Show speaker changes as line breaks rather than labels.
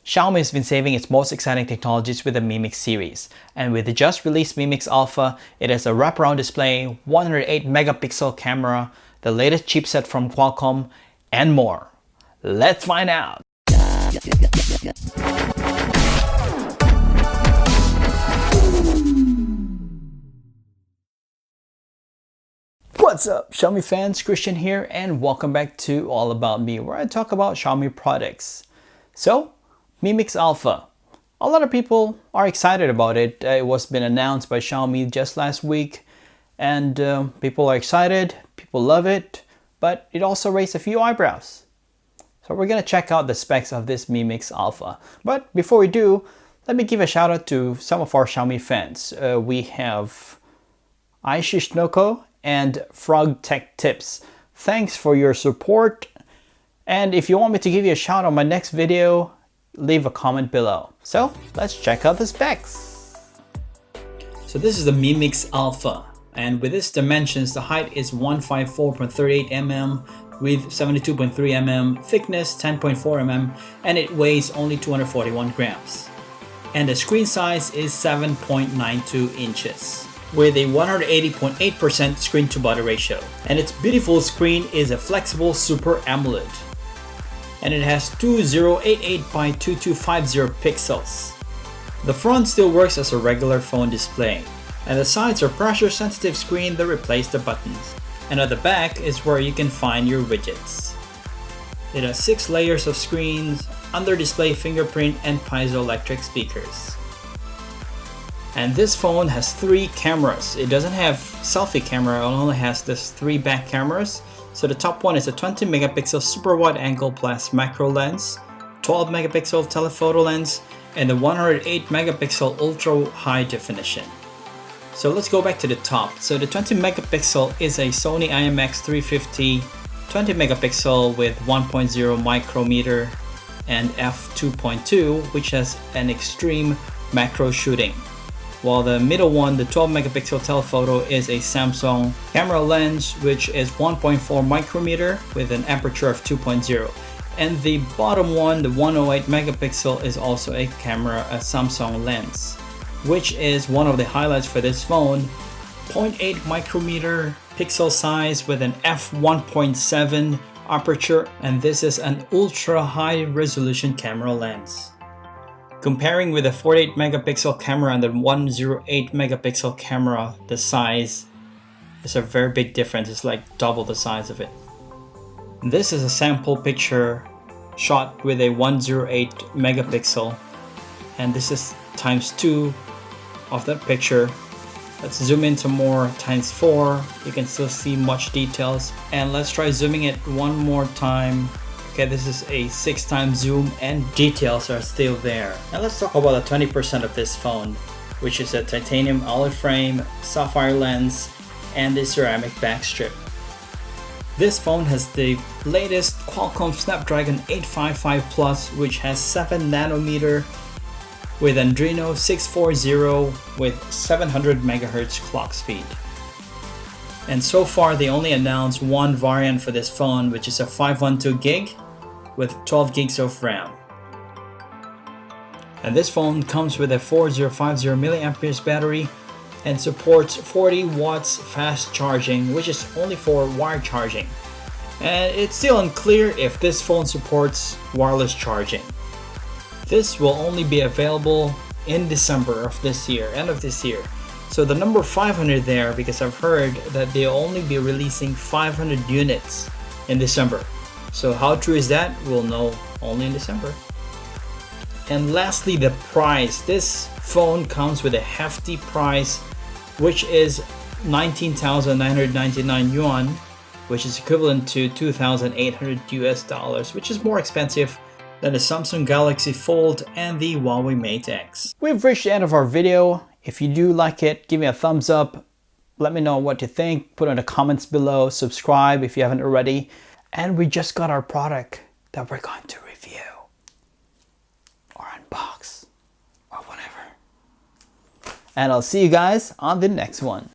Xiaomi has been saving its most exciting technologies with the Mi Mix series, and with the just released Mi Mix Alpha, it has a wraparound display, 108 megapixel camera, the latest chipset from Qualcomm, and more. Let's find out! What's up, Xiaomi fans? Christian here, and welcome back to All About Me, where I talk about Xiaomi products. So, Mi Mix Alpha. A lot of people are excited about it. It was been announced by Xiaomi just last week, and people are excited, people love it, but it also raised a few eyebrows. So we're gonna check out the specs of this Mi Mix Alpha. But before we do, let me give a shout out to some of our Xiaomi fans. We have Aishishnoko and Frog Tech Tips. Thanks for your support. And if you want me to give you a shout out on my next video, leave a comment below. So let's check out the specs. So this is the Mi Mix Alpha, and with its dimensions, the height is 154.38 mm, width 72.3 mm, thickness 10.4 mm, and it weighs only 241 grams. And the screen size is 7.92 inches. With a 180.8% screen to body ratio. And its beautiful screen is a flexible Super AMOLED. And it has 2088 by 2250 pixels. The front still works as a regular phone display, and the sides are pressure sensitive screen that replace the buttons. And at the back is where you can find your widgets. It has 6 layers of screens, under display fingerprint and piezoelectric speakers. And this phone has 3 cameras. It doesn't have selfie camera, it only has this 3 back cameras. So the top one is a 20 megapixel super wide angle plus macro lens, 12 megapixel telephoto lens, and the 108 megapixel ultra high definition. So let's go back to the top. So the 20 megapixel is a Sony IMX350 20 megapixel with 1.0 micrometer and f2.2, which has an extreme macro shooting. While the middle one, the 12 megapixel telephoto, is a Samsung camera lens which is 1.4 micrometer with an aperture of 2.0. And the bottom one, the 108 megapixel, is also a Samsung lens, which is one of the highlights for this phone. 0.8 micrometer pixel size with an f1.7 aperture, and this is an ultra high resolution camera lens. Comparing with the 48 megapixel camera and the 108 megapixel camera, the size is a very big difference. It's like double the size of it. This is a sample picture shot with a 108 megapixel, and this is times 2 of that picture. Let's zoom into more, times 4. You can still see much details. And let's try zooming it one more time. Okay, this is a 6 times zoom and details are still there. Now let's talk about the 20% of this phone, which is a titanium OLED frame, sapphire lens, and the ceramic back strip. This phone has the latest Qualcomm Snapdragon 855 Plus, which has 7 nanometer with Adreno 640 with 700 MHz clock speed. And so far they only announced one variant for this phone, which is a 512 gig with 12 gigs of RAM. And this phone comes with a 4050 mAh battery and supports 40 watts fast charging, which is only for wired charging. And it's still unclear if this phone supports wireless charging. This will only be available in December of this year, end of this year. So the number 500 there, because I've heard that they'll only be releasing 500 units in December. So how true is that? We'll know only in December. And lastly, the price. This phone comes with a hefty price, which is 19,999 yuan, which is equivalent to 2,800 US dollars, which is more expensive than the Samsung Galaxy Fold and the Huawei Mate X. We've reached the end of our video. If you do like it, give me a thumbs up. Let me know what you think. Put in the comments below. Subscribe if you haven't already. And we just got our product that we're going to review or unbox or whatever. And I'll see you guys on the next one.